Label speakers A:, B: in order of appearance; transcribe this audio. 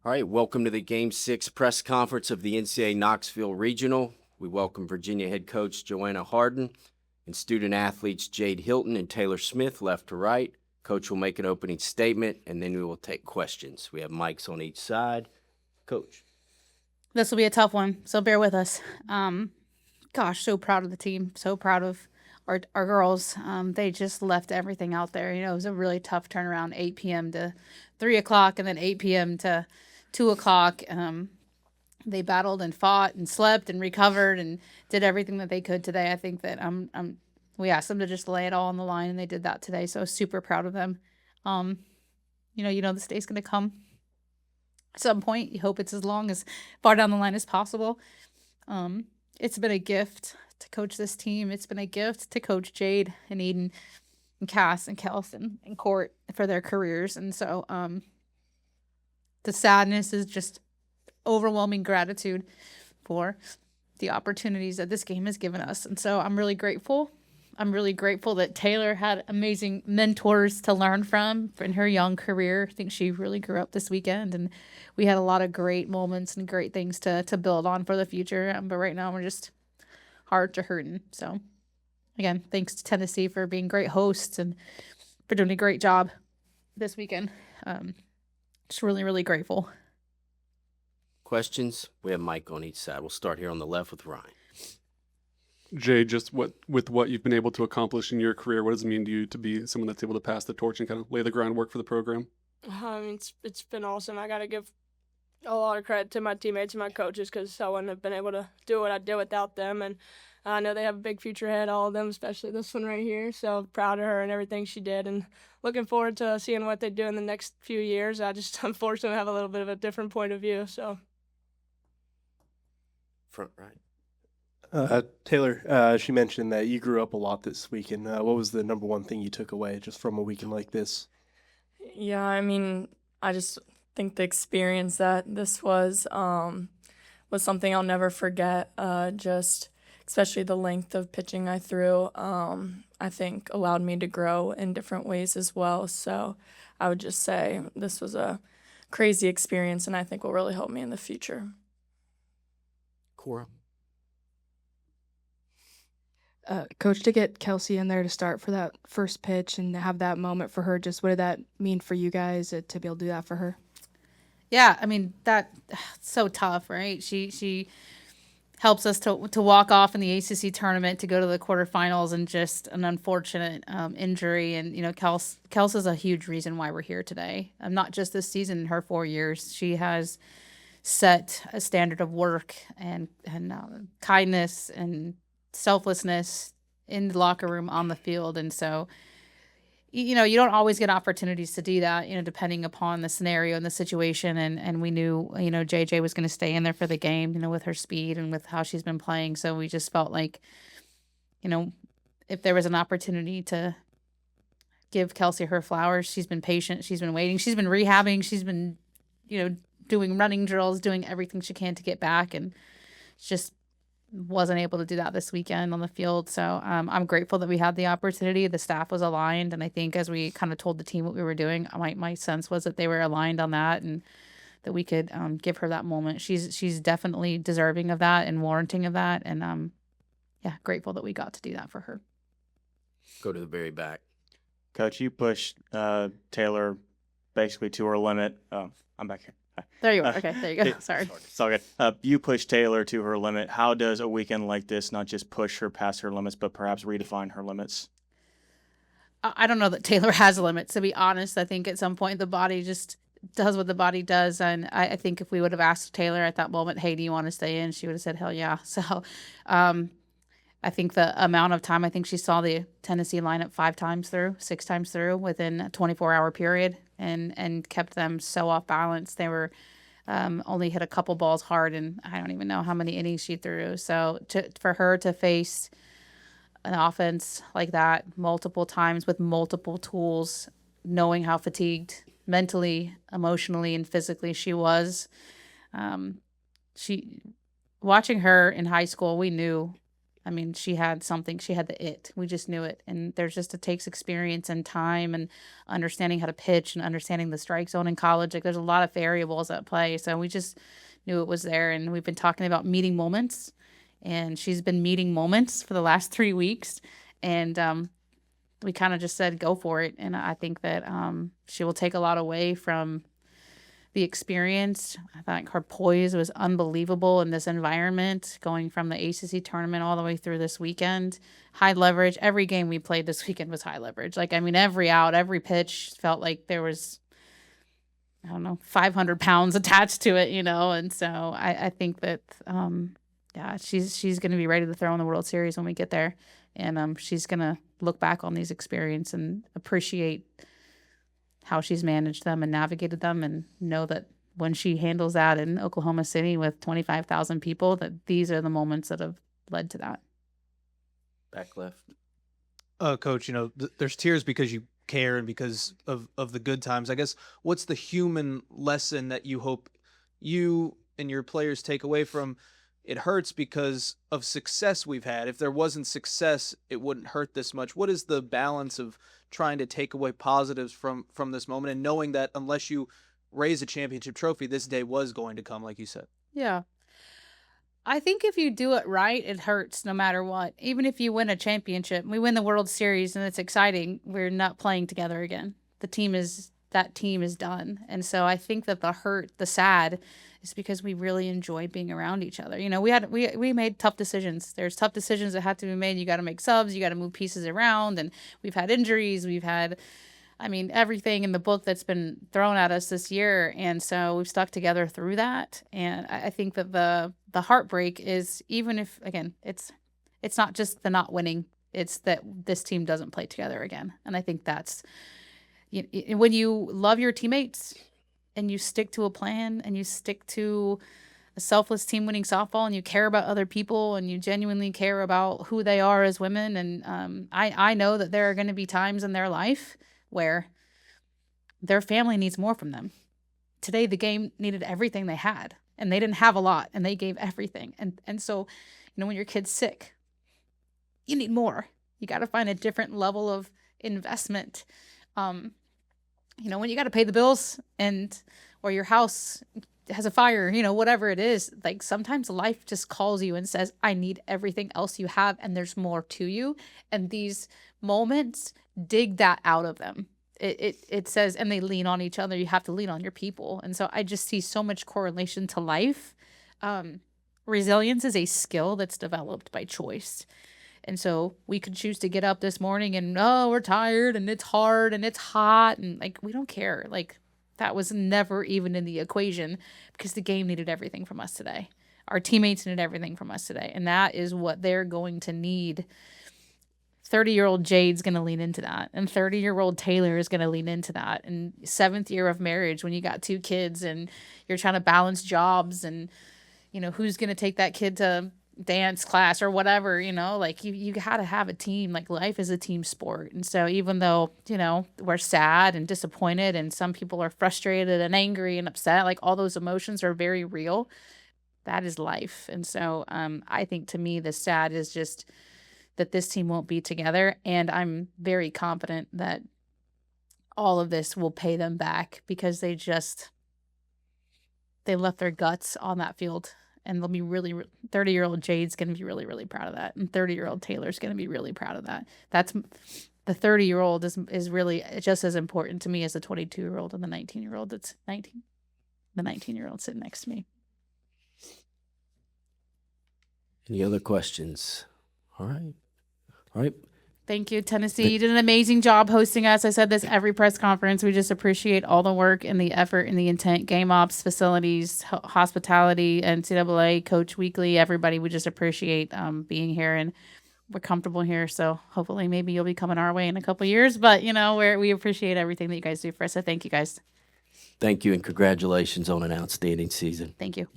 A: All right, welcome to the Game 6 press conference of the NCAA Knoxville Regional. We welcome Virginia head coach Joanna Harden and student athletes Jade Hilton and Taylor Smith left to right. Coach will make an opening statement, and then we will take questions. We have mics on each side. Coach.
B: This will be a tough one, so bear with us. So proud of the team. So proud of our girls. They just left everything out there. You know, it was a really tough turnaround, 8 p.m. to 3 o'clock and then 8 p.m. to 2 o'clock. They battled and fought and slept and recovered and did everything that they could today. I think that we asked them to just lay it all on the line, and they did that today. So super proud of them. You know, this day's going to come at some point. You hope it's as far down the line as possible. It's been a gift to coach this team. It's been a gift to coach Jade and Eden and Cass and Kelson and Court for their careers. And so the sadness is just overwhelming gratitude for the opportunities that this game has given us. And so I'm really grateful. I'm really grateful that Taylor had amazing mentors to learn from in her young career. I think she really grew up this weekend, and we had a lot of great moments and great things to build on for the future. But right now we're just hard to hurting. So again, thanks to Tennessee for being great hosts and for doing a great job this weekend. Just really, really grateful.
A: Questions? We have mic on each side. We'll start here on the left with Ryan.
C: Jay, just with what you've been able to accomplish in your career, what does it mean to you to be someone that's able to pass the torch and kind of lay the groundwork for the program?
D: I mean, it's been awesome. I got to give a lot of credit to my teammates and my coaches, because I wouldn't have been able to do what I did without them. And I know they have a big future ahead, all of them, especially this one right here. So proud of her and everything she did, and looking forward to seeing what they do in the next few years. I just unfortunately have a little bit of a different point of view. So
A: Front right.
E: Taylor, she mentioned that you grew up a lot this weekend. What was the number one thing you took away just from a weekend like this?
F: Yeah, I mean, I just think the experience that this was something I'll never forget. Just especially the length of pitching I threw, I think allowed me to grow in different ways as well. So I would just say this was a crazy experience, and I think will really help me in the future.
A: Cora.
G: Coach, to get Kelsey in there to start for that first pitch and have that moment for her, just what did that mean for you guys to be able to do that for her?
B: Yeah, I mean, that's so tough, right? She helps us to walk off in the ACC tournament to go to the quarterfinals, and just an unfortunate injury. And, you know, Kels is a huge reason why we're here today. Not just this season, in her 4 years. She has set a standard of work and kindness and selflessness in the locker room, on the field. And so, you know, you don't always get opportunities to do that, you know, depending upon the scenario and the situation. And we knew, you know, JJ was going to stay in there for the game, you know, with her speed and with how she's been playing. So we just felt like, you know, if there was an opportunity to give Kelsey her flowers, she's been patient, she's been waiting, she's been rehabbing, she's been, you know, doing running drills, doing everything she can to get back, and just wasn't able to do that this weekend on the field. So I'm grateful that we had the opportunity. The staff was aligned, and I think as we kind of told the team what we were doing, my sense was that they were aligned on that, and that we could give her that moment. She's definitely deserving of that and warranting of that, and yeah, grateful that we got to do that for her.
A: Go to the very back.
H: Coach, you pushed Taylor basically to her limit. I'm back here.
B: There you are. Okay, there you go. Sorry.
H: It's all good. You pushed Taylor to her limit. How does a weekend like this not just push her past her limits, but perhaps redefine her limits?
B: I don't know that Taylor has limits, to be honest. I think at some point the body just does what the body does. And I think if we would have asked Taylor at that moment, hey, do you want to stay in? She would have said, hell yeah. So I think the amount of time, I think she saw the Tennessee lineup 6 times through within a 24-hour period, and kept them so off balance. They were only hit a couple balls hard, and I don't even know how many innings she threw. So for her to face an offense like that multiple times with multiple tools, knowing how fatigued mentally, emotionally, and physically she was, watching her in high school, we knew I mean, she had something, she had the it. We just knew it. And it takes experience and time and understanding how to pitch and understanding the strike zone in college. Like there's a lot of variables at play. So we just knew it was there. And we've been talking about meeting moments, and she's been meeting moments for the last 3 weeks. And we kind of just said, go for it. And I think that she will take a lot away from the experience. I think her poise was unbelievable in this environment, going from the ACC tournament all the way through this weekend. High leverage. Every game we played this weekend was high leverage. Like, I mean, every out, every pitch felt like there was, I don't know, 500 pounds attached to it, And so I think that, she's going to be ready to throw in the World Series when we get there. And she's going to look back on these experiences and appreciate how she's managed them and navigated them, and know that when she handles that in Oklahoma City with 25,000 people, that these are the moments that have led to that.
A: Back left.
I: Coach, there's tears because you care and because of the good times. I guess, what's the human lesson that you hope you and your players take away from? It hurts because of success we've had. If there wasn't success, it wouldn't hurt this much. What is the balance of trying to take away positives from this moment, and knowing that unless you raise a championship trophy, this day was going to come, like you said?
B: Yeah. I think if you do it right, it hurts no matter what. Even if you win a championship, we win the World Series and it's exciting, we're not playing together again. That team is done. And so I think that the hurt, the sad, is because we really enjoy being around each other. We made tough decisions. There's tough decisions that have to be made. You got to make subs, you got to move pieces around, and we've had injuries, we've had, everything in the book that's been thrown at us this year. And so we've stuck together through that. And I think that the heartbreak is, even if, again, it's not just the not winning, it's that this team doesn't play together again. And I think that's, when you love your teammates and you stick to a plan and you stick to a selfless team winning softball, and you care about other people and you genuinely care about who they are as women. And I know that there are going to be times in their life where their family needs more from them. Today, the game needed everything they had, and they didn't have a lot, and they gave everything. And so, when your kid's sick, you need more. You got to find a different level of investment. When you got to pay the bills or your house has a fire, whatever it is, like sometimes life just calls you and says, I need everything else you have, and there's more to you. And these moments dig that out of them. It says, and they lean on each other. You have to lean on your people. And so I just see so much correlation to life. Resilience is a skill that's developed by choice. And so we could choose to get up this morning and, we're tired and it's hard and it's hot, and we don't care. That was never even in the equation, because the game needed everything from us today. Our teammates needed everything from us today. And that is what they're going to need. 30-year-old Jade's going to lean into that. And 30-year-old Taylor is going to lean into that. And 7th year of marriage, when you got 2 kids and you're trying to balance jobs and, who's going to take that kid to dance class or whatever, you got to have a team. Life is a team sport. And so even though, we're sad and disappointed and some people are frustrated and angry and upset, all those emotions are very real. That is life. And so I think, to me, the sad is just that this team won't be together. And I'm very confident that all of this will pay them back, because they left their guts on that field. And they'll be 30-year-old Jade's going to be really, really proud of that. And 30-year-old Taylor's going to be really proud of that. That's the 30-year-old is really just as important to me as the 22-year-old and the 19-year-old that's 19. The 19-year-old sitting next to me.
A: Any other questions? All right.
B: Thank you, Tennessee. You did an amazing job hosting us. I said this every press conference. We just appreciate all the work and the effort and the intent, game ops, facilities, hospitality, NCAA, Coach Weekly, everybody. We just appreciate being here, and we're comfortable here. So hopefully maybe you'll be coming our way in a couple of years. But, we appreciate everything that you guys do for us. So thank you, guys.
A: Thank you, and congratulations on an outstanding season.
B: Thank you.